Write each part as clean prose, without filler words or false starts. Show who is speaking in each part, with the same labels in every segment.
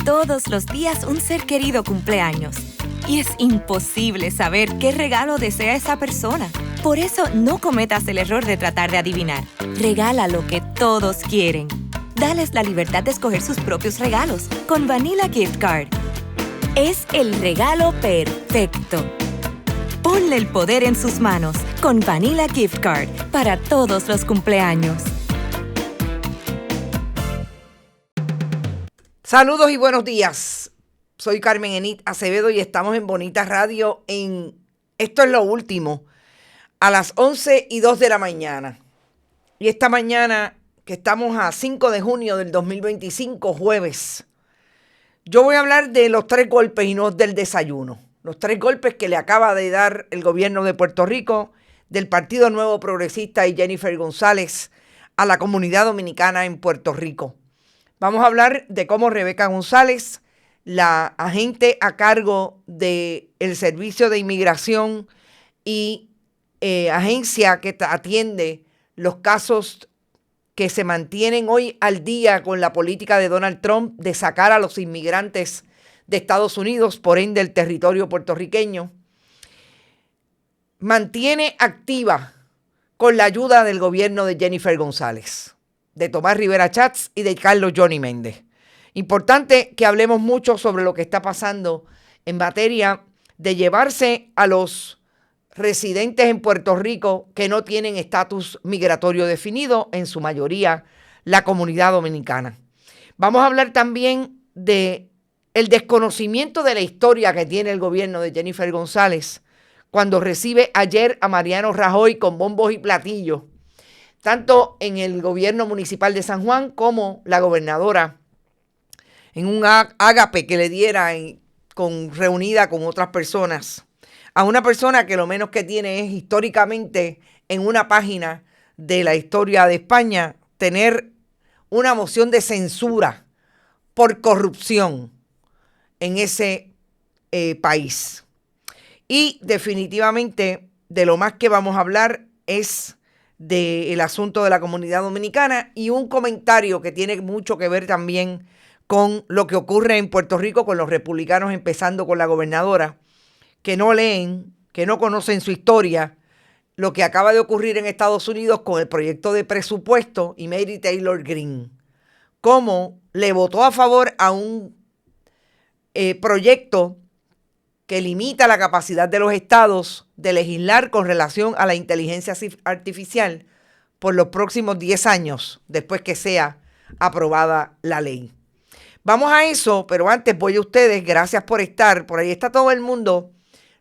Speaker 1: Todos los días un ser querido cumpleaños. Y es imposible saber qué regalo desea esa persona. Por eso no cometas el error de tratar de adivinar. Regala lo que todos quieren. Dales la libertad de escoger sus propios regalos con Vanilla Gift Card. Es el regalo perfecto. Ponle el poder en sus manos con Vanilla Gift Card para todos los cumpleaños.
Speaker 2: Saludos y buenos días. Soy Carmen Enit Acevedo y estamos en Bonita Radio en Esto es lo Último, a las 11:02 de la mañana. Y esta mañana, que estamos a 5 de junio del 2025, jueves, yo voy a hablar de los 3 golpes y no del desayuno. Los 3 golpes que le acaba de dar el gobierno de Puerto Rico, del Partido Nuevo Progresista y Jennifer González a la comunidad dominicana en Puerto Rico. Vamos a hablar de cómo Rebeca González, la agente a cargo del Servicio de Inmigración y agencia que atiende los casos que se mantienen hoy al día con la política de Donald Trump de sacar a los inmigrantes de Estados Unidos, por ende el territorio puertorriqueño, mantiene activa con la ayuda del gobierno de Jennifer González, de Tomás Rivera Chats y de Carlos Johnny Méndez. Importante que hablemos mucho sobre lo que está pasando en materia de llevarse a los residentes en Puerto Rico que no tienen estatus migratorio definido, en su mayoría la comunidad dominicana. Vamos a hablar también de el desconocimiento de la historia que tiene el gobierno de Jennifer González cuando recibe ayer a Mariano Rajoy con bombos y platillos, tanto en el gobierno municipal de San Juan como la gobernadora en un ágape que le diera reunida con otras personas, a una persona que lo menos que tiene es históricamente en una página de la historia de España tener una moción de censura por corrupción en ese país. Y definitivamente de lo más que vamos a hablar es del asunto de la comunidad dominicana y un comentario que tiene mucho que ver también con lo que ocurre en Puerto Rico con los republicanos, empezando con la gobernadora, que no leen, que no conocen su historia, lo que acaba de ocurrir en Estados Unidos con el proyecto de presupuesto y Mary Taylor Greene, cómo le votó a favor a un proyecto que limita la capacidad de los estados de legislar con relación a la inteligencia artificial por los próximos 10 años después que sea aprobada la ley. Vamos a eso, pero antes voy a ustedes, gracias por estar, por ahí está todo el mundo.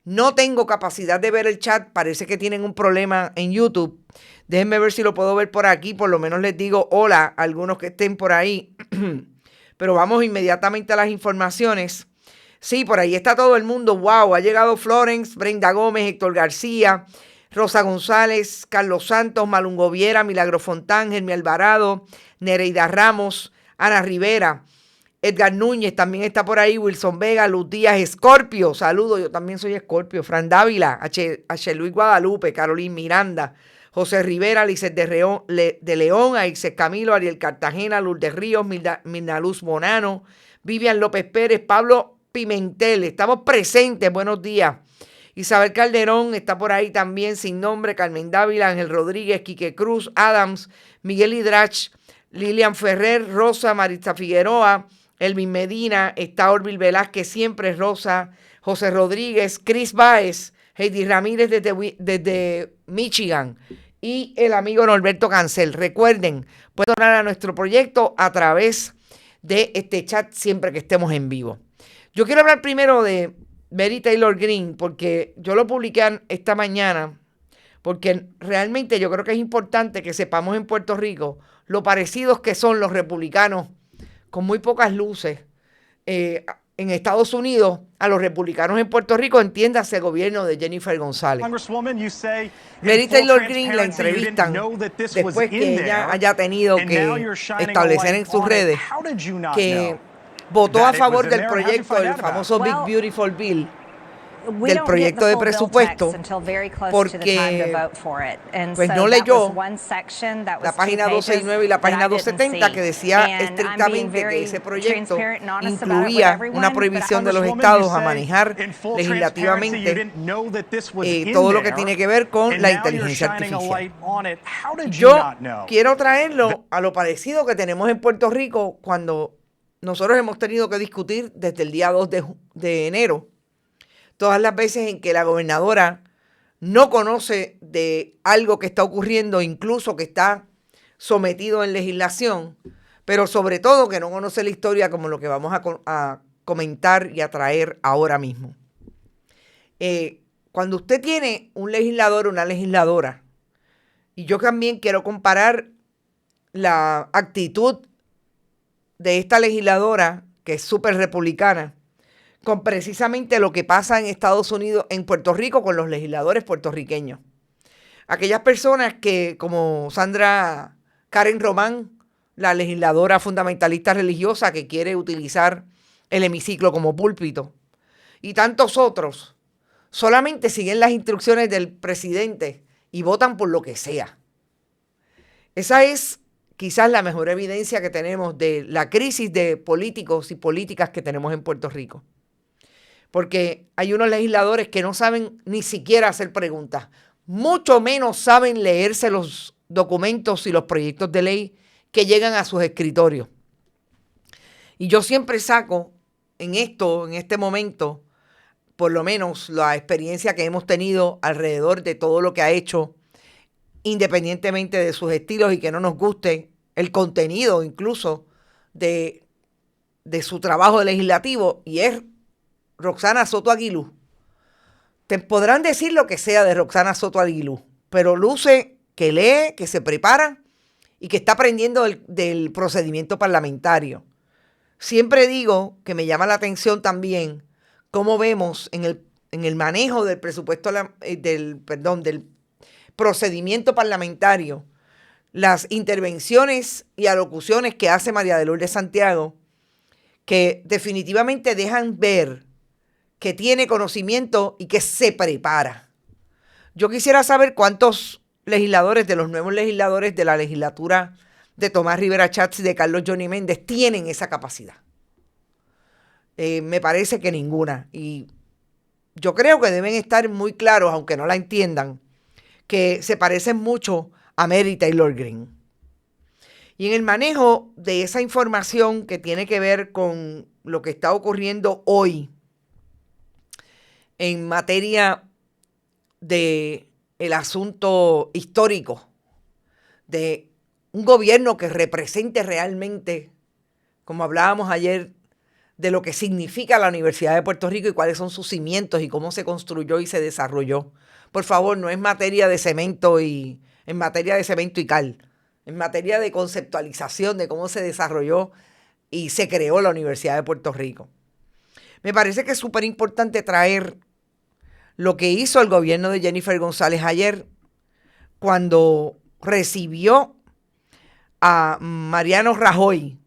Speaker 2: No tengo capacidad de ver el chat, parece que tienen un problema en YouTube. Déjenme ver si lo puedo ver por aquí, por lo menos les digo hola a algunos que estén por ahí. Pero vamos inmediatamente a las informaciones. Sí, por ahí está todo el mundo. Wow, ha llegado Florence, Brenda Gómez, Héctor García, Rosa González, Carlos Santos, Malungo Viera, Milagro Fontán, Germi Alvarado, Nereida Ramos, Ana Rivera, Edgar Núñez también está por ahí, Wilson Vega, Luz Díaz, Escorpio, saludos, yo también soy Escorpio, Fran Dávila, H. Luis Guadalupe, Carolín Miranda, José Rivera, Lizeth de León, Aixes Camilo, Ariel Cartagena, Lourdes Ríos, Mirna Luz Bonano, Vivian López Pérez, Pablo Pimentel, estamos presentes, buenos días. Isabel Calderón está por ahí también, sin nombre, Carmen Dávila, Ángel Rodríguez, Quique Cruz, Adams, Miguel Hidrach, Lilian Ferrer, Rosa, Marista Figueroa, Elvin Medina, está Orville Velázquez, siempre Rosa, José Rodríguez, Chris Báez, Heidi Ramírez desde Michigan y el amigo Norberto Cancel. Recuerden, pueden donar a nuestro proyecto a través de este chat siempre que estemos en vivo. Yo quiero hablar primero de Mary Taylor Greene porque yo lo publiqué esta mañana porque realmente yo creo que es importante que sepamos en Puerto Rico lo parecidos que son los republicanos con muy pocas luces en Estados Unidos a los republicanos en Puerto Rico, entiéndase el gobierno de Jennifer González. Mary Taylor Greene la entrevistan después que ella haya tenido que establecer en sus redes que votó a favor del proyecto, el famoso Big Beautiful Bill, del proyecto de presupuesto porque pues no leyó la página 269 y la página 270 que decía estrictamente que ese proyecto incluía una prohibición de los estados a manejar legislativamente todo lo que tiene que ver con la inteligencia artificial. Yo quiero traerlo a lo parecido que tenemos en Puerto Rico cuando nosotros hemos tenido que discutir desde el día 2 de enero todas las veces en que la gobernadora no conoce de algo que está ocurriendo, incluso que está sometido en legislación, pero sobre todo que no conoce la historia como lo que vamos a comentar y a traer ahora mismo. Cuando usted tiene un legislador o una legisladora, y yo también quiero comparar la actitud de esta legisladora, que es súper republicana, con precisamente lo que pasa en Estados Unidos, en Puerto Rico, con los legisladores puertorriqueños. Aquellas personas que, como Sandra Karen Román, la legisladora fundamentalista religiosa que quiere utilizar el hemiciclo como púlpito, y tantos otros, solamente siguen las instrucciones del presidente y votan por lo que sea. Esa es quizás la mejor evidencia que tenemos de la crisis de políticos y políticas que tenemos en Puerto Rico. Porque hay unos legisladores que no saben ni siquiera hacer preguntas, mucho menos saben leerse los documentos y los proyectos de ley que llegan a sus escritorios. Y yo siempre saco en este momento, por lo menos la experiencia que hemos tenido alrededor de todo lo que ha hecho, independientemente de sus estilos y que no nos guste el contenido incluso de su trabajo legislativo, y es Roxana Soto Aguilú. Te podrán decir lo que sea de Roxana Soto Aguilú, pero luce que lee, que se prepara y que está aprendiendo del procedimiento parlamentario. Siempre digo que me llama la atención también cómo vemos en el manejo del presupuesto, del procedimiento parlamentario, las intervenciones y alocuciones que hace María de Lourdes Santiago, que definitivamente dejan ver que tiene conocimiento y que se prepara. Yo quisiera saber cuántos legisladores, de los nuevos legisladores de la legislatura de Tomás Rivera Chats y de Carlos Johnny Méndez, tienen esa capacidad. Me parece que ninguna. Y yo creo que deben estar muy claros, aunque no la entiendan, que se parecen mucho a Mary Taylor Greene. Y en el manejo de esa información que tiene que ver con lo que está ocurriendo hoy en materia de el asunto histórico de un gobierno que represente realmente, como hablábamos ayer, de lo que significa la Universidad de Puerto Rico y cuáles son sus cimientos y cómo se construyó y se desarrolló. Por favor, no es materia de cemento y cal, en materia de conceptualización de cómo se desarrolló y se creó la Universidad de Puerto Rico. Me parece que es súper importante traer lo que hizo el gobierno de Jennifer González ayer cuando recibió a Mariano Rajoy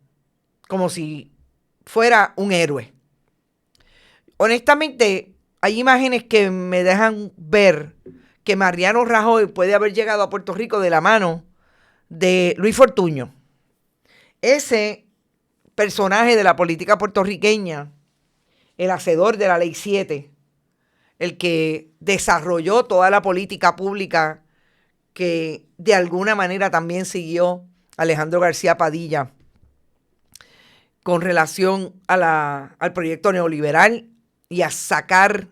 Speaker 2: como si fuera un héroe. Honestamente, hay imágenes que me dejan ver que Mariano Rajoy puede haber llegado a Puerto Rico de la mano de Luis Fortuño. Ese personaje de la política puertorriqueña, el hacedor de la Ley 7, el que desarrolló toda la política pública que de alguna manera también siguió Alejandro García Padilla con relación al proyecto neoliberal y a sacar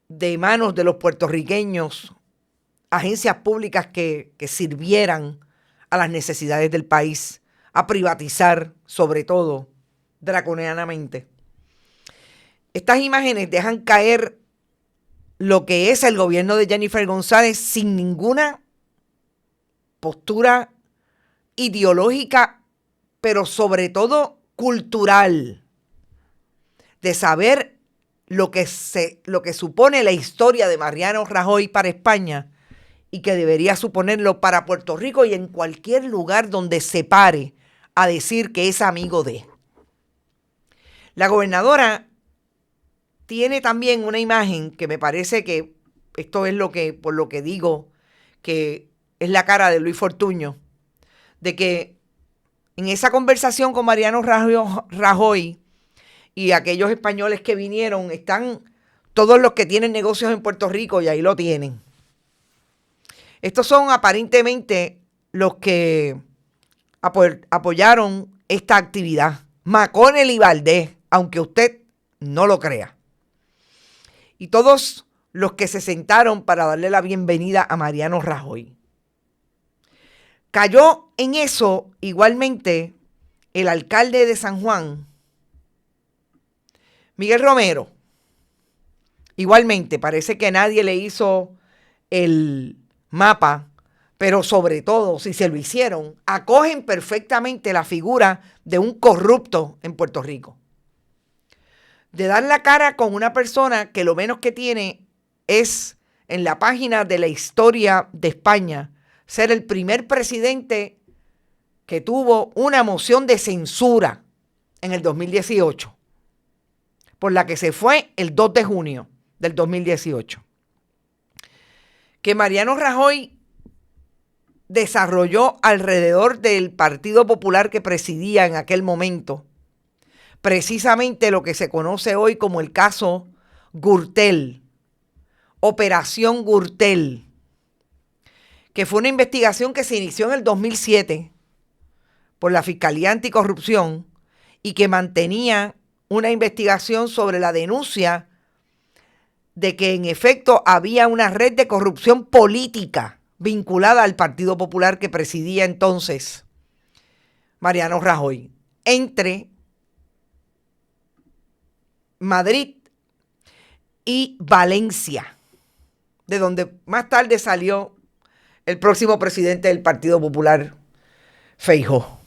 Speaker 2: de manos de los puertorriqueños agencias públicas que sirvieran a las necesidades del país, a privatizar sobre todo draconianamente. Estas imágenes dejan caer lo que es el gobierno de Jennifer González sin ninguna postura ideológica, pero sobre todo cultural, de saber lo que supone la historia de Mariano Rajoy para España y que debería suponerlo para Puerto Rico y en cualquier lugar donde se pare a decir que es amigo de. La gobernadora tiene también una imagen que me parece que esto es por lo que digo, que es la cara de Luis Fortuño, de que en esa conversación con Mariano Rajoy y aquellos españoles que vinieron, están todos los que tienen negocios en Puerto Rico y ahí lo tienen. Estos son aparentemente los que apoyaron esta actividad. McConnell y Valdés, aunque usted no lo crea. Y todos los que se sentaron para darle la bienvenida a Mariano Rajoy. Cayó en eso igualmente el alcalde de San Juan, Miguel Romero. Igualmente, parece que nadie le hizo el mapa, pero sobre todo, si se lo hicieron, acogen perfectamente la figura de un corrupto en Puerto Rico. De dar la cara con una persona que lo menos que tiene es, en la página de la historia de España, ser el primer presidente que tuvo una moción de censura en el 2018, por la que se fue el 2 de junio del 2018. Que Mariano Rajoy desarrolló alrededor del Partido Popular que presidía en aquel momento, precisamente lo que se conoce hoy como el caso Gürtel, Operación Gürtel, que fue una investigación que se inició en el 2007 por la Fiscalía Anticorrupción y que mantenía una investigación sobre la denuncia de que en efecto había una red de corrupción política vinculada al Partido Popular que presidía entonces Mariano Rajoy, entre Madrid y Valencia, de donde más tarde salió el próximo presidente del Partido Popular, Feijóo.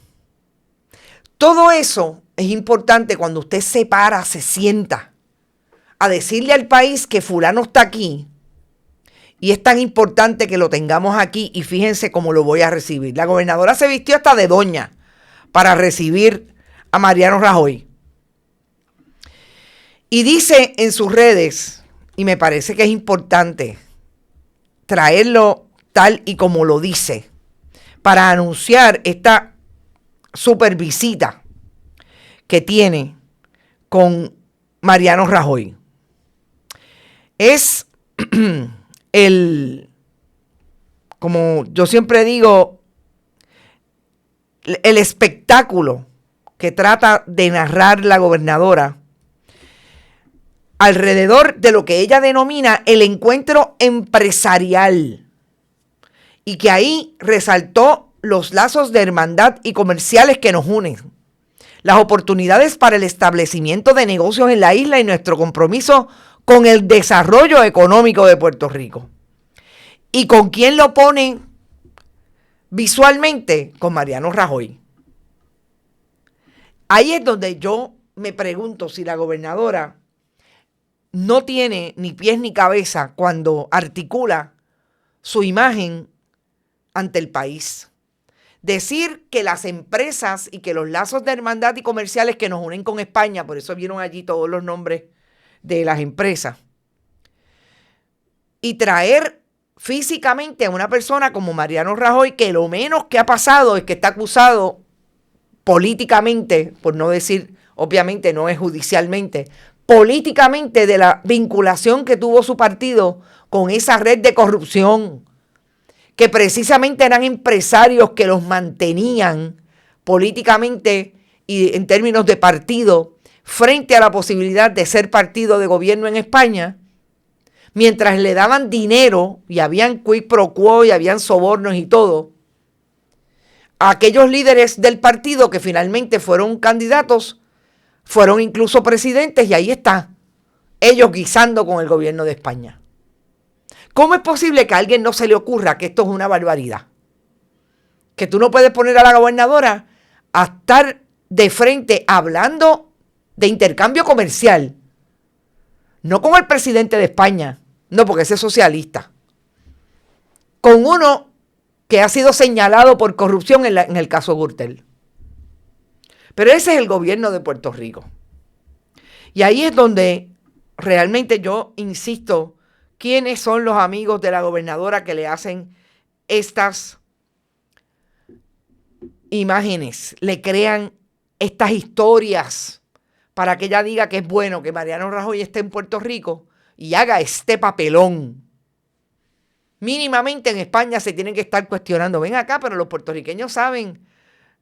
Speaker 2: Todo eso es importante cuando usted se para, se sienta a decirle al país que fulano está aquí y es tan importante que lo tengamos aquí y fíjense cómo lo voy a recibir. La gobernadora se vistió hasta de doña para recibir a Mariano Rajoy. Y dice en sus redes, y me parece que es importante traerlo tal y como lo dice, para anunciar esta super visita que tiene con Mariano Rajoy. Es como yo siempre digo, el espectáculo que trata de narrar la gobernadora alrededor de lo que ella denomina el encuentro empresarial, y que ahí resaltó los lazos de hermandad y comerciales que nos unen, las oportunidades para el establecimiento de negocios en la isla y nuestro compromiso con el desarrollo económico de Puerto Rico. ¿Y con quién lo pone visualmente? Con Mariano Rajoy. Ahí es donde yo me pregunto si la gobernadora no tiene ni pies ni cabeza cuando articula su imagen ante el país. Decir que las empresas y que los lazos de hermandad y comerciales que nos unen con España, por eso vieron allí todos los nombres de las empresas, y traer físicamente a una persona como Mariano Rajoy, que lo menos que ha pasado es que está acusado políticamente, por no decir, obviamente no es judicialmente, políticamente, de la vinculación que tuvo su partido con esa red de corrupción, que precisamente eran empresarios que los mantenían políticamente y en términos de partido frente a la posibilidad de ser partido de gobierno en España, mientras le daban dinero y habían quid pro quo y habían sobornos y todo, a aquellos líderes del partido que finalmente fueron candidatos, fueron incluso presidentes, y ahí está, ellos guisando con el gobierno de España. ¿Cómo es posible que a alguien no se le ocurra que esto es una barbaridad? Que tú no puedes poner a la gobernadora a estar de frente hablando de intercambio comercial, no con el presidente de España, no, porque ese es socialista, con uno que ha sido señalado por corrupción en el caso Gürtel. Pero ese es el gobierno de Puerto Rico. Y ahí es donde realmente yo insisto, ¿quiénes son los amigos de la gobernadora que le hacen estas imágenes, le crean estas historias para que ella diga que es bueno que Mariano Rajoy esté en Puerto Rico y haga este papelón? Mínimamente en España se tienen que estar cuestionando. Ven acá, pero los puertorriqueños saben,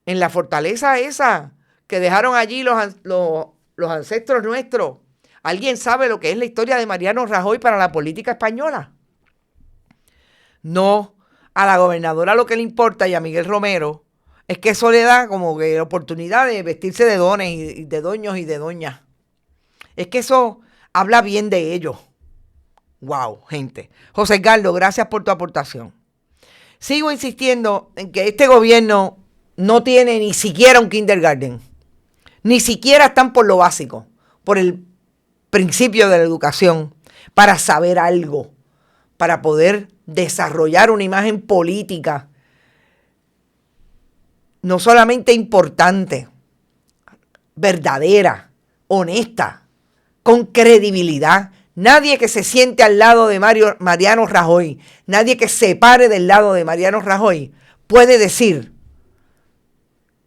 Speaker 2: en la fortaleza esa que dejaron allí los ancestros nuestros, ¿alguien sabe lo que es la historia de Mariano Rajoy para la política española? No, a la gobernadora lo que le importa y a Miguel Romero es que eso le da como que la oportunidad de vestirse de dones y de doños y de doñas. Es que eso habla bien de ellos. Wow, gente. José Edgardo, gracias por tu aportación. Sigo insistiendo en que este gobierno no tiene ni siquiera un kindergarten. Ni siquiera están por lo básico, por el principio de la educación, para saber algo, para poder desarrollar una imagen política no solamente importante, verdadera, honesta, con credibilidad. Nadie que se siente al lado de Mariano Rajoy, nadie que se pare del lado de Mariano Rajoy puede decir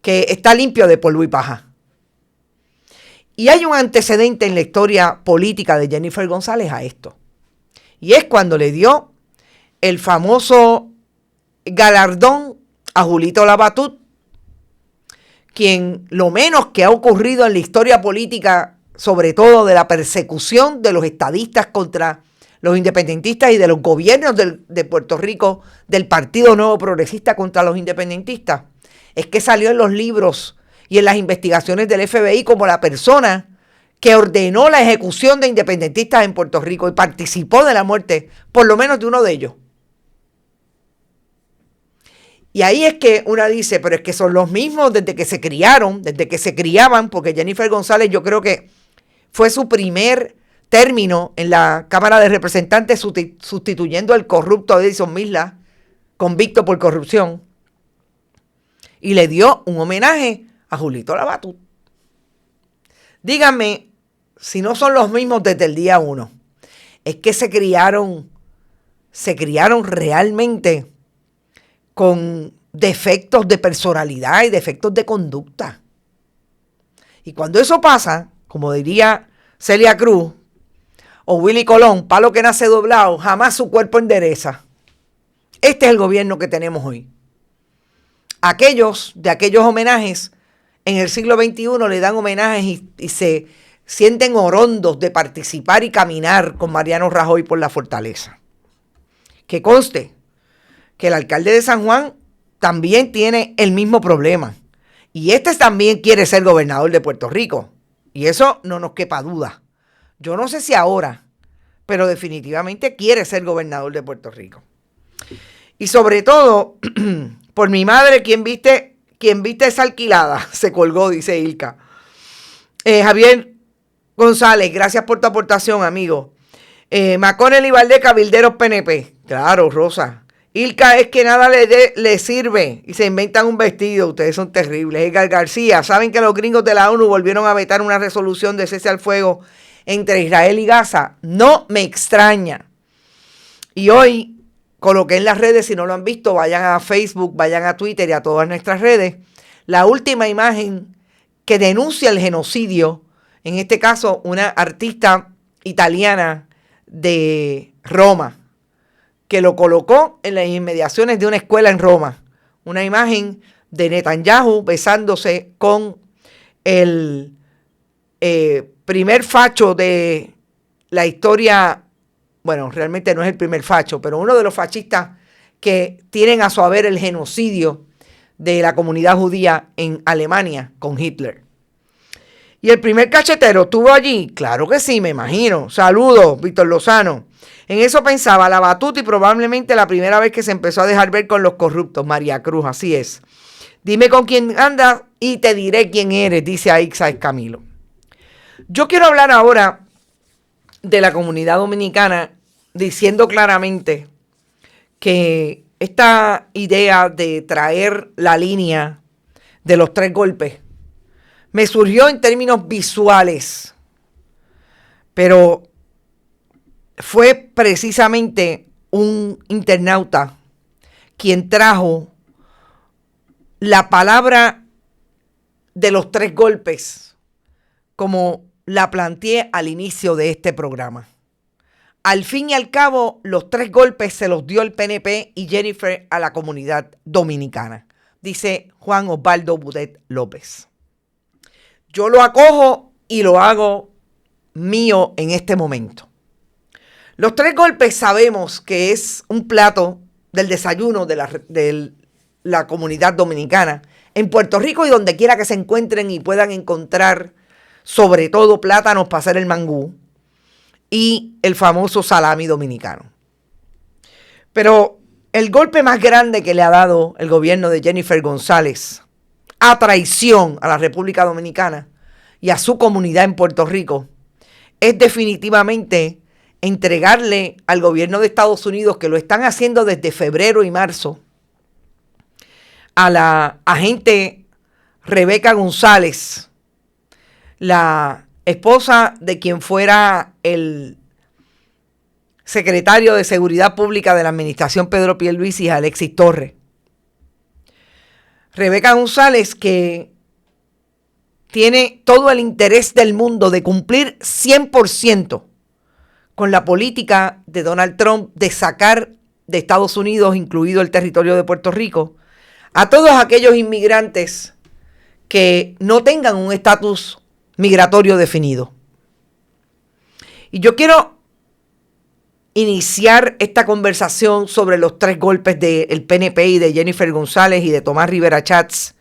Speaker 2: que está limpio de polvo y paja. Y hay un antecedente en la historia política de Jennifer González a esto. Y es cuando le dio el famoso galardón a Julito Labatut, quien lo menos que ha ocurrido en la historia política, sobre todo de la persecución de los estadistas contra los independentistas y de los gobiernos de Puerto Rico, del Partido Nuevo Progresista contra los independentistas, es que salió en los libros y en las investigaciones del FBI como la persona que ordenó la ejecución de independentistas en Puerto Rico y participó de la muerte, por lo menos de uno de ellos. Y ahí es que una dice, pero es que son los mismos desde que se criaban, porque Jennifer González yo creo que fue su primer término en la Cámara de Representantes sustituyendo al corrupto Edison Misla, convicto por corrupción, y le dio un homenaje a Julito Labatut. Díganme si no son los mismos desde el día 1. Es que se criaron realmente con defectos de personalidad y defectos de conducta. Y cuando eso pasa, como diría Celia Cruz o Willy Colón, palo que nace doblado, jamás su cuerpo endereza. Este es el gobierno que tenemos hoy. Aquellos homenajes en el siglo XXI le dan homenajes y se sienten orondos de participar y caminar con Mariano Rajoy por la fortaleza. Que conste que el alcalde de San Juan también tiene el mismo problema. Y este también quiere ser gobernador de Puerto Rico. Y eso no nos quepa duda. Yo no sé si ahora, pero definitivamente quiere ser gobernador de Puerto Rico. Y sobre todo, por mi madre, quien viste esa alquilada, se colgó, dice Ilka. Javier González, gracias por tu aportación, amigo. Maconel y Valdés, cabilderos PNP. Claro, Rosa. Ilka, es que nada le sirve y se inventan un vestido. Ustedes son terribles. Edgar García, ¿saben que los gringos de la ONU volvieron a vetar una resolución de cese al fuego entre Israel y Gaza? No me extraña. Y hoy coloqué en las redes, si no lo han visto, vayan a Facebook, vayan a Twitter y a todas nuestras redes, la última imagen que denuncia el genocidio, en este caso una artista italiana de Roma, que lo colocó en las inmediaciones de una escuela en Roma. Una imagen de Netanyahu besándose con el primer facho de la historia. Bueno, realmente no es el primer facho, pero uno de los fascistas que tienen a su haber el genocidio de la comunidad judía en Alemania con Hitler. ¿Y el primer cachetero estuvo allí? Claro que sí, me imagino. Saludos, Víctor Lozano. En eso pensaba Labatut y probablemente la primera vez que se empezó a dejar ver con los corruptos. María Cruz, así es. Dime con quién andas y te diré quién eres, dice Aixa Camilo. Yo quiero hablar ahora de la comunidad dominicana, diciendo claramente que esta idea de traer la línea de los 3 golpes me surgió en términos visuales, pero fue precisamente un internauta quien trajo la palabra de los 3 golpes, como la planteé al inicio de este programa. Al fin y al cabo, los 3 golpes se los dio el PNP y Jennifer a la comunidad dominicana, dice Juan Osvaldo Budet López. Yo lo acojo y lo hago mío en este momento. Los 3 golpes sabemos que es un plato del desayuno de la comunidad dominicana en Puerto Rico y donde quiera que se encuentren y puedan encontrar sobre todo plátanos para hacer el mangú y el famoso salami dominicano. Pero el golpe más grande que le ha dado el gobierno de Jennifer González a traición a la República Dominicana y a su comunidad en Puerto Rico es definitivamente entregarle al gobierno de Estados Unidos, que lo están haciendo desde febrero y marzo, a la agente Rebeca González, la esposa de quien fuera el secretario de Seguridad Pública de la administración Pedro Pierluisi, Alexis Torres. Rebeca González, que tiene todo el interés del mundo de cumplir 100% con la política de Donald Trump de sacar de Estados Unidos, incluido el territorio de Puerto Rico, a todos aquellos inmigrantes que no tengan un estatus migratorio definido. Y yo quiero iniciar esta conversación sobre los 3 golpes del PNP y de Jennifer González y de Tomás Rivera Chats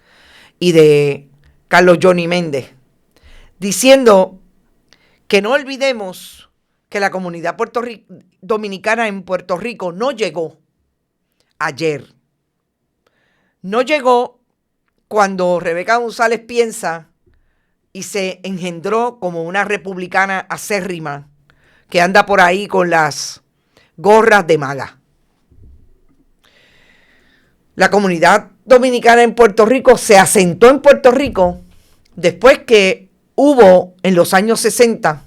Speaker 2: y de Carlos Johnny Méndez, diciendo que no olvidemos que la comunidad dominicana en Puerto Rico no llegó ayer. No llegó cuando Rebeca González piensa y se engendró como una republicana acérrima que anda por ahí con las gorras de MAGA. La comunidad dominicana en Puerto Rico se asentó en Puerto Rico después que hubo en los años 60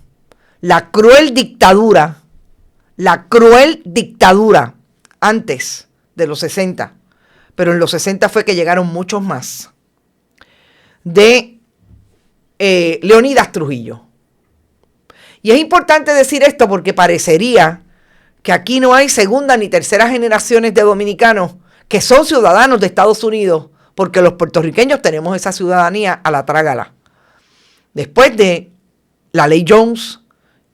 Speaker 2: la cruel dictadura antes de los 60, pero en los 60 fue que llegaron muchos más, de Leonidas Trujillo. Y es importante decir esto porque parecería que aquí no hay segunda ni tercera generaciones de dominicanos que son ciudadanos de Estados Unidos, porque los puertorriqueños tenemos esa ciudadanía a la trágala. Después de la ley Jones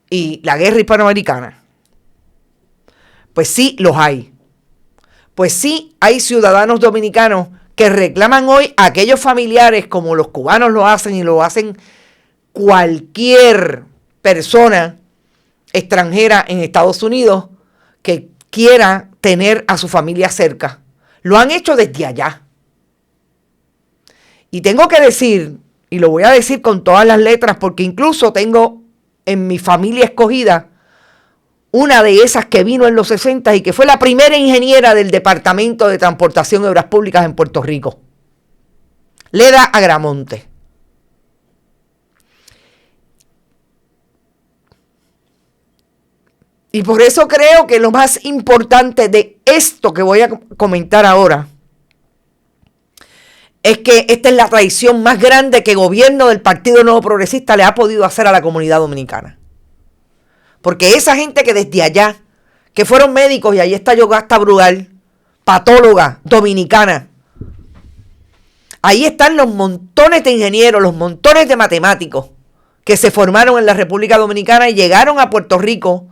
Speaker 2: y la guerra hispanoamericana, pues sí los hay. Pues sí hay ciudadanos dominicanos que reclaman hoy a aquellos familiares, como los cubanos lo hacen y lo hacen cualquier persona extranjera en Estados Unidos que quiera tener a su familia cerca. Lo han hecho desde allá. Y tengo que decir, y lo voy a decir con todas las letras, porque incluso tengo en mi familia escogida una de esas que vino en los 60 y que fue la primera ingeniera del Departamento de Transportación y Obras Públicas en Puerto Rico, Leda Agramonte. Y por eso creo que lo más importante de esto que voy a comentar ahora es que esta es la traición más grande que el gobierno del Partido Nuevo Progresista le ha podido hacer a la comunidad dominicana. Porque esa gente que desde allá, que fueron médicos, y ahí está Yogasta Brugal, patóloga dominicana, ahí están los montones de ingenieros, los montones de matemáticos que se formaron en la República Dominicana y llegaron a Puerto Rico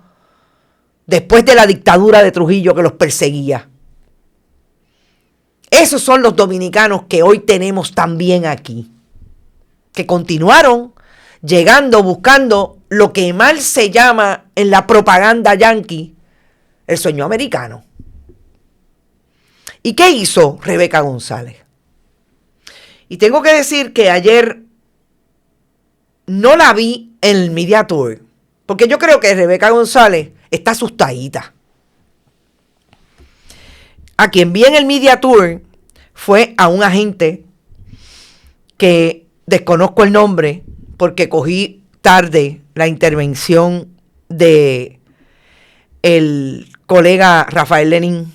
Speaker 2: después de la dictadura de Trujillo que los perseguía. Esos son los dominicanos que hoy tenemos también aquí, que continuaron llegando, buscando lo que mal se llama en la propaganda yanqui el sueño americano. ¿Y qué hizo Rebeca González? Y tengo que decir que ayer no la vi en el Media Tour, porque yo creo que Rebeca González está asustadita. A quien vi en el Media Tour fue a un agente que desconozco el nombre porque cogí tarde la intervención de el colega Rafael Lenín,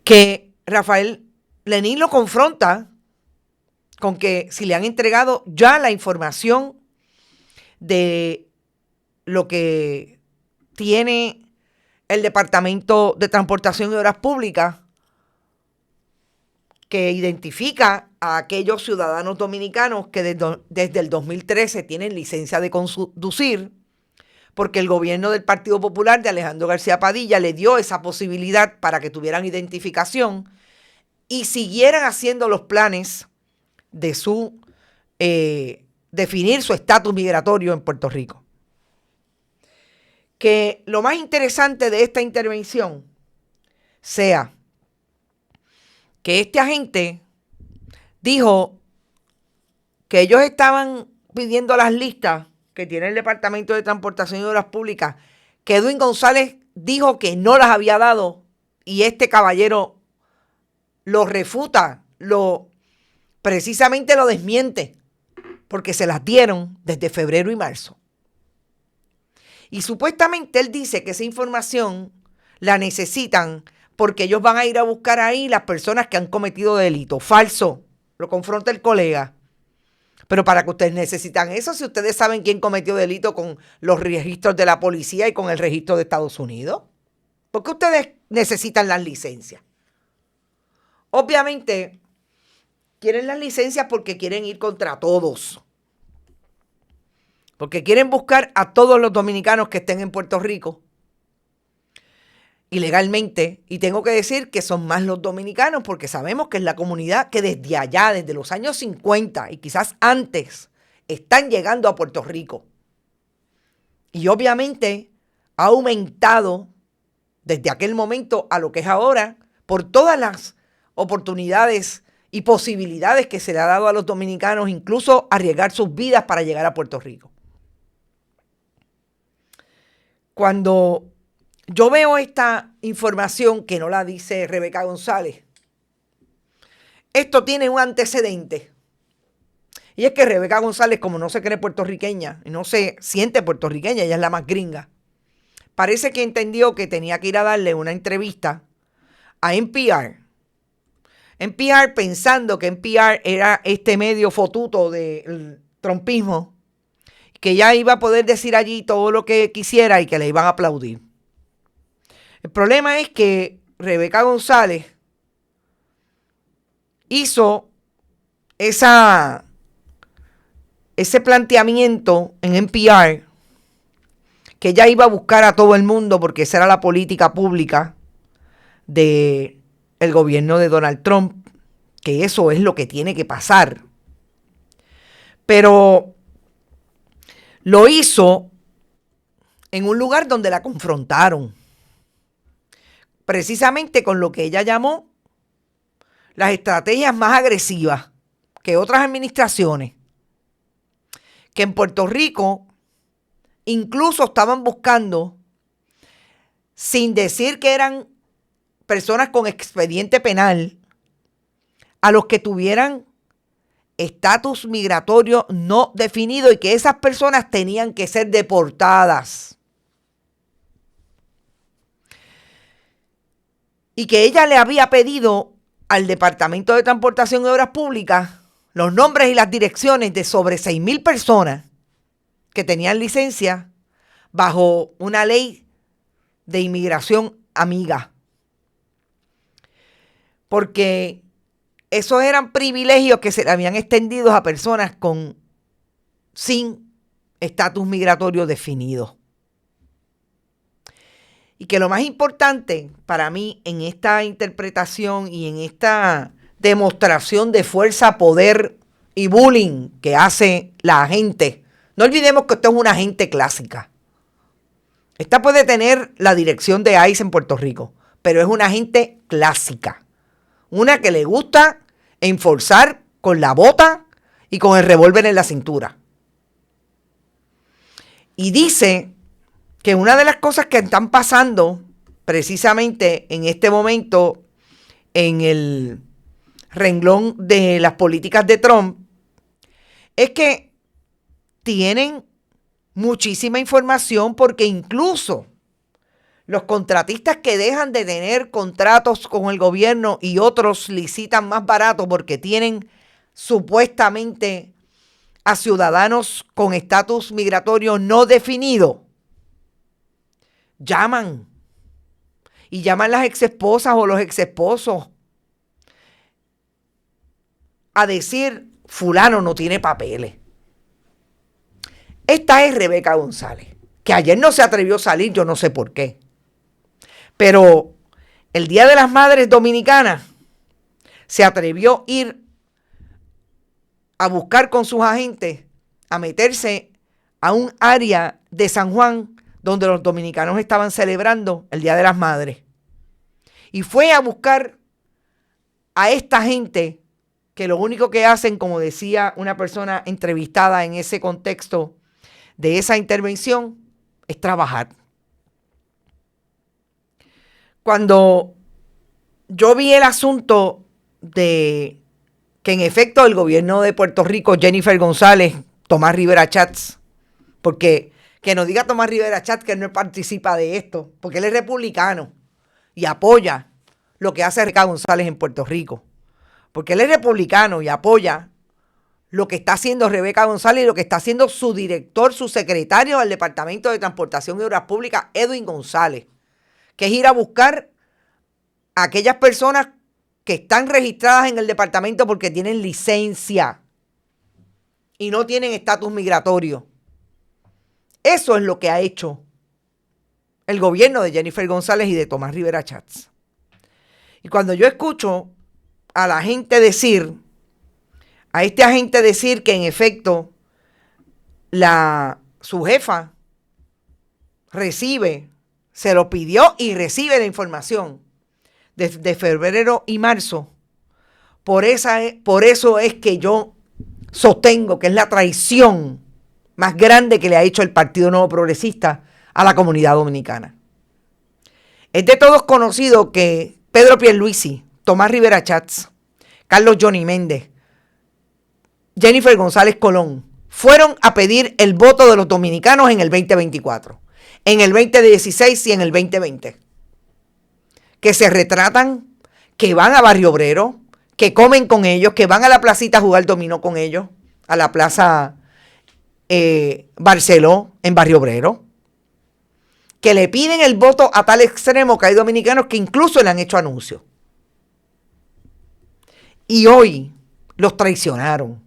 Speaker 2: que Rafael Lenín lo confronta con que si le han entregado ya la información de lo que tiene el Departamento de Transportación y Obras Públicas, que identifica a aquellos ciudadanos dominicanos que desde el 2013 tienen licencia de conducir, porque el gobierno del Partido Popular de Alejandro García Padilla le dio esa posibilidad para que tuvieran identificación y siguieran haciendo los planes de su definir su estatus migratorio en Puerto Rico. Que lo más interesante de esta intervención sea que este agente dijo que ellos estaban pidiendo las listas que tiene el Departamento de Transportación y Obras Públicas, que Edwin González dijo que no las había dado y este caballero lo refuta, precisamente lo desmiente, porque se las dieron desde febrero y marzo. Y supuestamente él dice que esa información la necesitan porque ellos van a ir a buscar ahí las personas que han cometido delito. Falso, lo confronta el colega. Pero ¿para qué ustedes necesitan eso si ustedes saben quién cometió delito con los registros de la policía y con el registro de Estados Unidos? ¿Por qué ustedes necesitan las licencias? Obviamente, quieren las licencias porque quieren ir contra todos. Porque quieren buscar a todos los dominicanos que estén en Puerto Rico ilegalmente. Y tengo que decir que son más los dominicanos porque sabemos que es la comunidad que desde allá, desde los años 50 y quizás antes, están llegando a Puerto Rico. Y obviamente ha aumentado desde aquel momento a lo que es ahora por todas las oportunidades y posibilidades que se le ha dado a los dominicanos, incluso arriesgar sus vidas para llegar a Puerto Rico. Cuando yo veo esta información que no la dice Rebeca González, esto tiene un antecedente. Y es que Rebeca González, como no se cree puertorriqueña y no se siente puertorriqueña, ella es la más gringa, parece que entendió que tenía que ir a darle una entrevista a NPR. NPR pensando que NPR era este medio fotuto del trumpismo, que ya iba a poder decir allí todo lo que quisiera y que le iban a aplaudir. El problema es que Rebeca González hizo ese planteamiento en NPR, que ella iba a buscar a todo el mundo porque esa era la política pública del gobierno de Donald Trump, que eso es lo que tiene que pasar. Pero lo hizo en un lugar donde la confrontaron, precisamente con lo que ella llamó las estrategias más agresivas que otras administraciones, que en Puerto Rico incluso estaban buscando, sin decir que eran personas con expediente penal, a los que tuvieran estatus migratorio no definido y que esas personas tenían que ser deportadas. Y que ella le había pedido al Departamento de Transportación y Obras Públicas los nombres y las direcciones de sobre 6,000 personas que tenían licencia bajo una ley de inmigración amiga. Porque esos eran privilegios que se le habían extendido a personas sin estatus migratorio definido. Y que lo más importante para mí en esta interpretación y en esta demostración de fuerza, poder y bullying que hace la agente, no olvidemos que esto es una agente clásica. Esta puede tener la dirección de ICE en Puerto Rico, pero es una agente clásica. Una que le gusta enforzar con la bota y con el revólver en la cintura. Y dice que una de las cosas que están pasando precisamente en este momento en el renglón de las políticas de Trump es que tienen muchísima información porque incluso los contratistas que dejan de tener contratos con el gobierno y otros licitan más barato porque tienen supuestamente a ciudadanos con estatus migratorio no definido, llaman las exesposas o los exesposos a decir fulano no tiene papeles. Esta es Rebeca González, que ayer no se atrevió a salir, yo no sé por qué. Pero el Día de las Madres Dominicanas se atrevió a ir a buscar con sus agentes, a meterse a un área de San Juan donde los dominicanos estaban celebrando el Día de las Madres. Y fue a buscar a esta gente que lo único que hacen, como decía una persona entrevistada en ese contexto de esa intervención, es trabajar. Cuando yo vi el asunto de que en efecto el gobierno de Puerto Rico, Jennifer González, Tomás Rivera Chats, porque que nos diga Tomás Rivera Chats que él no participa de esto, porque él es republicano y apoya lo que hace Rebeca González en Puerto Rico, porque él es republicano y apoya lo que está haciendo Rebeca González y lo que está haciendo su director, su secretario del Departamento de Transportación y Obras Públicas, Edwin González, que es ir a buscar a aquellas personas que están registradas en el departamento porque tienen licencia y no tienen estatus migratorio. Eso es lo que ha hecho el gobierno de Jennifer González y de Tomás Rivera Chats. Y cuando yo escucho a la gente decir, a este agente decir que en efecto su jefa se lo pidió y recibe la información de febrero y marzo, por eso es que yo sostengo que es la traición más grande que le ha hecho el Partido Nuevo Progresista a la comunidad dominicana. Es de todos conocido que Pedro Pierluisi, Tomás Rivera Chats, Carlos Johnny Méndez, Jennifer González Colón fueron a pedir el voto de los dominicanos en el 2024, en el 2016 y en el 2020. Que se retratan, que van a Barrio Obrero, que comen con ellos, que van a la placita a jugar dominó con ellos, a la plaza Barceló en Barrio Obrero, que le piden el voto a tal extremo que hay dominicanos que incluso le han hecho anuncios. Y hoy los traicionaron.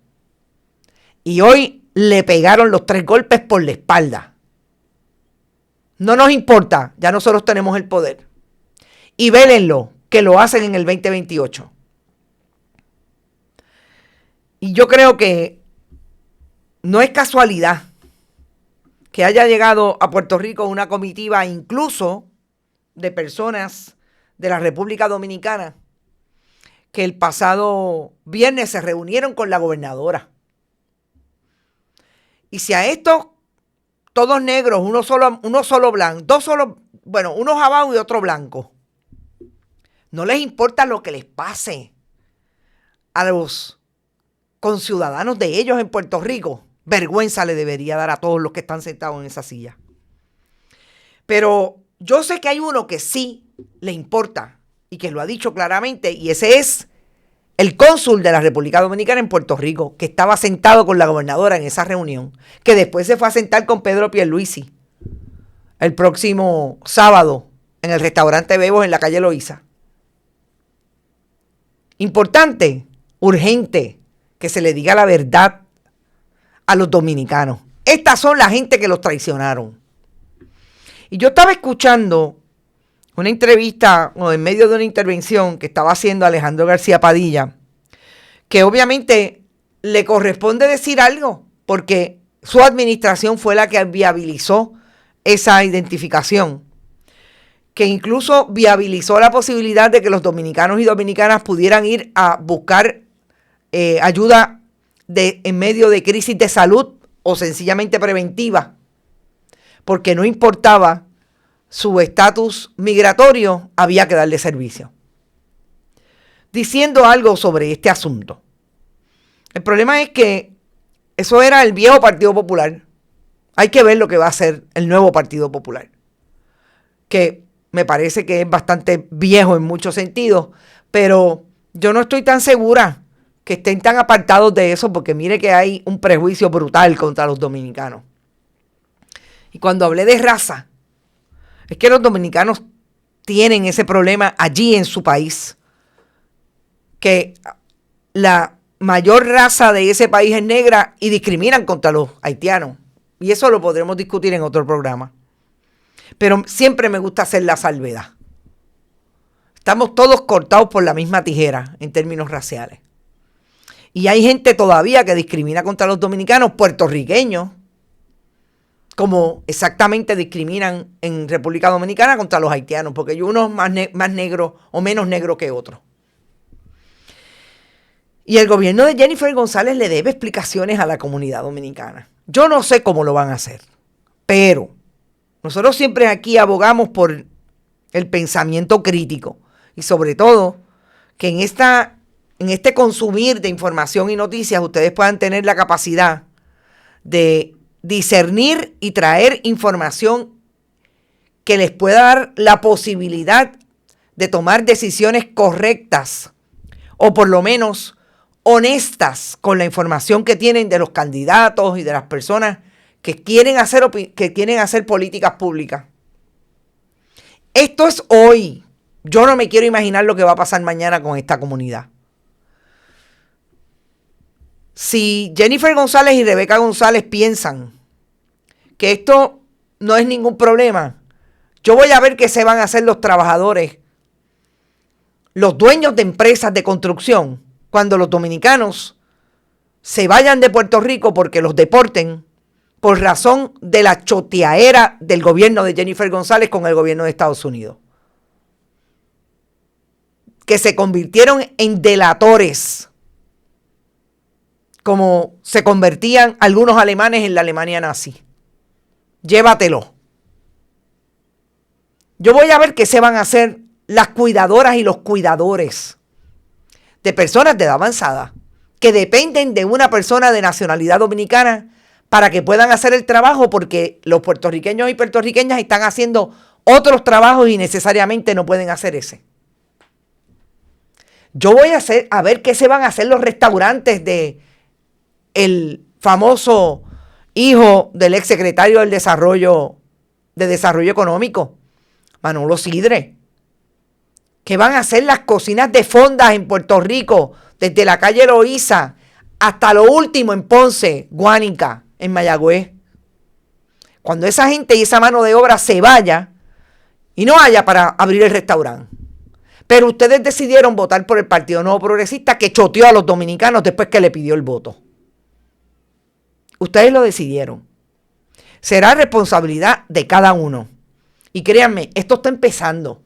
Speaker 2: Y hoy le pegaron los 3 golpes por la espalda. No nos importa, ya nosotros tenemos el poder. Y vélenlo, que lo hacen en el 2028. Y yo creo que no es casualidad que haya llegado a Puerto Rico una comitiva incluso de personas de la República Dominicana que el pasado viernes se reunieron con la gobernadora. Y si a estos, todos negros, uno solo blanco, uno jabao y otro blanco, no les importa lo que les pase a los conciudadanos de ellos en Puerto Rico, vergüenza le debería dar a todos los que están sentados en esa silla. Pero yo sé que hay uno que sí le importa y que lo ha dicho claramente, y ese es el cónsul de la República Dominicana en Puerto Rico, que estaba sentado con la gobernadora en esa reunión, que después se fue a sentar con Pedro Pierluisi el próximo sábado en el restaurante Bebos en la calle Loíza. Importante, urgente, que se le diga la verdad a los dominicanos. Estas son la gente que los traicionaron. Y yo estaba escuchando una entrevista, o en medio de una intervención que estaba haciendo Alejandro García Padilla, que obviamente le corresponde decir algo, porque su administración fue la que viabilizó esa identificación, que incluso viabilizó la posibilidad de que los dominicanos y dominicanas pudieran ir a buscar ayuda en medio de crisis de salud o sencillamente preventiva, porque no importaba su estatus migratorio, había que darle servicio. Diciendo algo sobre este asunto. El problema es que eso era el viejo Partido Popular. Hay que ver lo que va a hacer el nuevo Partido Popular, que me parece que es bastante viejo en muchos sentidos, pero yo no estoy tan segura que estén tan apartados de eso, porque mire que hay un prejuicio brutal contra los dominicanos. Y cuando hablé de raza, es que los dominicanos tienen ese problema allí en su país, que la mayor raza de ese país es negra y discriminan contra los haitianos. Y eso lo podremos discutir en otro programa. Pero siempre me gusta hacer la salvedad. Estamos todos cortados por la misma tijera en términos raciales. Y hay gente todavía que discrimina contra los dominicanos puertorriqueños, como exactamente discriminan en República Dominicana contra los haitianos, porque hay unos más negros o menos negros que otros. Y el gobierno de Jennifer González le debe explicaciones a la comunidad dominicana. Yo no sé cómo lo van a hacer, pero nosotros siempre aquí abogamos por el pensamiento crítico y sobre todo que en este consumir de información y noticias ustedes puedan tener la capacidad de discernir y traer información que les pueda dar la posibilidad de tomar decisiones correctas o por lo menos honestas con la información que tienen de los candidatos y de las personas que quieren hacer políticas públicas. Esto es hoy. Yo no me quiero imaginar lo que va a pasar mañana con esta comunidad. Si Jennifer González y Rebeca González piensan que esto no es ningún problema, yo voy a ver qué se van a hacer los trabajadores, los dueños de empresas de construcción, cuando los dominicanos se vayan de Puerto Rico porque los deporten por razón de la choteadera del gobierno de Jennifer González con el gobierno de Estados Unidos. Que se convirtieron en delatores, como se convertían algunos alemanes en la Alemania nazi. Llévatelo. Yo voy a ver qué se van a hacer las cuidadoras y los cuidadores de personas de edad avanzada que dependen de una persona de nacionalidad dominicana para que puedan hacer el trabajo, porque los puertorriqueños y puertorriqueñas están haciendo otros trabajos y necesariamente no pueden hacer ese. Yo voy a ver qué se van a hacer los restaurantes de el famoso hijo del exsecretario de Desarrollo Económico, Manolo Sidre. ¿Qué van a hacer las cocinas de fondas en Puerto Rico, desde la calle Loíza hasta lo último en Ponce, Guánica, en Mayagüez? Cuando esa gente y esa mano de obra se vaya y no haya para abrir el restaurante. Pero ustedes decidieron votar por el Partido Nuevo Progresista, que choteó a los dominicanos después que le pidió el voto. Ustedes lo decidieron. Será responsabilidad de cada uno. Y créanme, esto está empezando.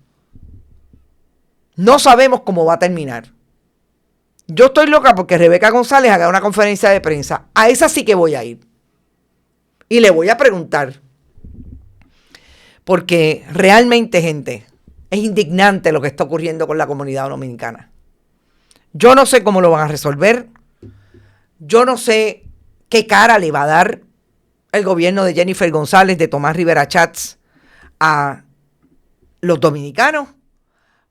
Speaker 2: No sabemos cómo va a terminar. Yo estoy loca porque Rebeca González haga una conferencia de prensa. A esa sí que voy a ir. Y le voy a preguntar. Porque realmente, gente, es indignante lo que está ocurriendo con la comunidad dominicana. Yo no sé cómo lo van a resolver. Yo no sé qué cara le va a dar el gobierno de Jennifer González, de Tomás Rivera Chats, a los dominicanos.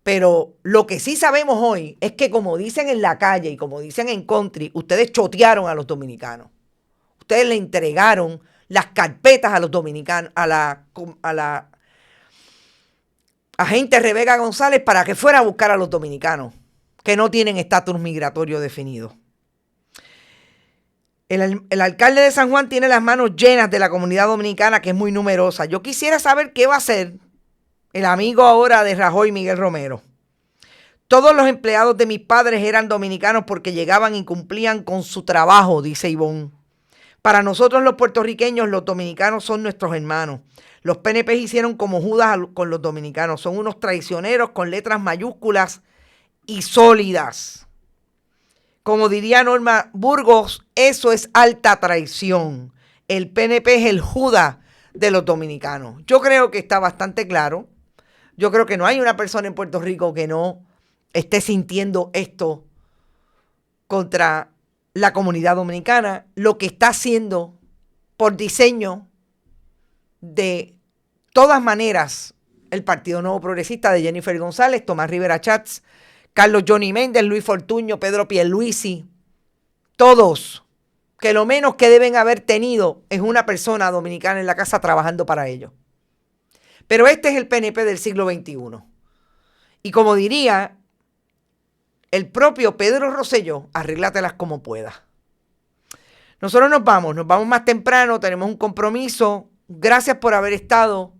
Speaker 2: Pero lo que sí sabemos hoy es que, como dicen en la calle y como dicen en country, ustedes chotearon a los dominicanos. Ustedes le entregaron las carpetas a los dominicanos, a la agente Rebeca González, para que fuera a buscar a los dominicanos que no tienen estatus migratorio definido. El alcalde de San Juan tiene las manos llenas de la comunidad dominicana, que es muy numerosa. Yo quisiera saber qué va a hacer el amigo ahora de Rajoy, Miguel Romero. Todos los empleados de mis padres eran dominicanos porque llegaban y cumplían con su trabajo, dice Ivonne. Para nosotros los puertorriqueños, los dominicanos son nuestros hermanos. Los PNP hicieron como Judas con los dominicanos. Son unos traicioneros con letras mayúsculas y sólidas. Como diría Norma Burgos, eso es alta traición. El PNP es el Judas de los dominicanos. Yo creo que está bastante claro. Yo creo que no hay una persona en Puerto Rico que no esté sintiendo esto contra la comunidad dominicana, lo que está haciendo por diseño. De todas maneras, el Partido Nuevo Progresista de Jennifer González, Tomás Rivera Chats, Carlos Johnny Méndez, Luis Fortuño, Pedro Pierluisi, todos, que lo menos que deben haber tenido es una persona dominicana en la casa trabajando para ellos. Pero este es el PNP del siglo XXI. Y como diría el propio Pedro Rosselló, arréglatelas como puedas. Nosotros nos vamos más temprano, tenemos un compromiso. Gracias por haber estado.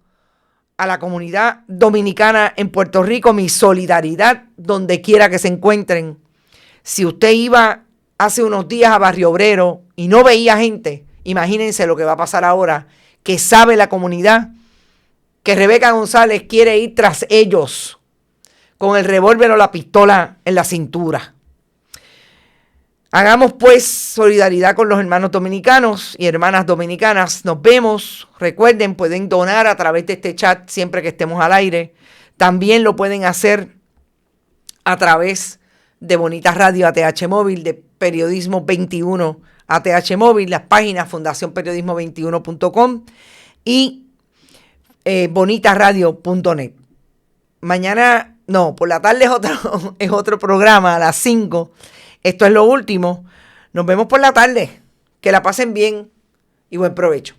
Speaker 2: A la comunidad dominicana en Puerto Rico, mi solidaridad donde quiera que se encuentren. Si usted iba hace unos días a Barrio Obrero y no veía gente, imagínense lo que va a pasar ahora, que sabe la comunidad que Rebeca González quiere ir tras ellos con el revólver o la pistola en la cintura. Hagamos pues solidaridad con los hermanos dominicanos y hermanas dominicanas. Nos vemos. Recuerden, pueden donar a través de este chat siempre que estemos al aire. También lo pueden hacer a través de Bonita Radio ATH Móvil, de Periodismo 21 ATH Móvil, las páginas fundacionperiodismo21.com y bonitaradio.net. Mañana, no, por la tarde es otro programa a las 5. Esto es lo último. Nos vemos por la tarde. Que la pasen bien y buen provecho.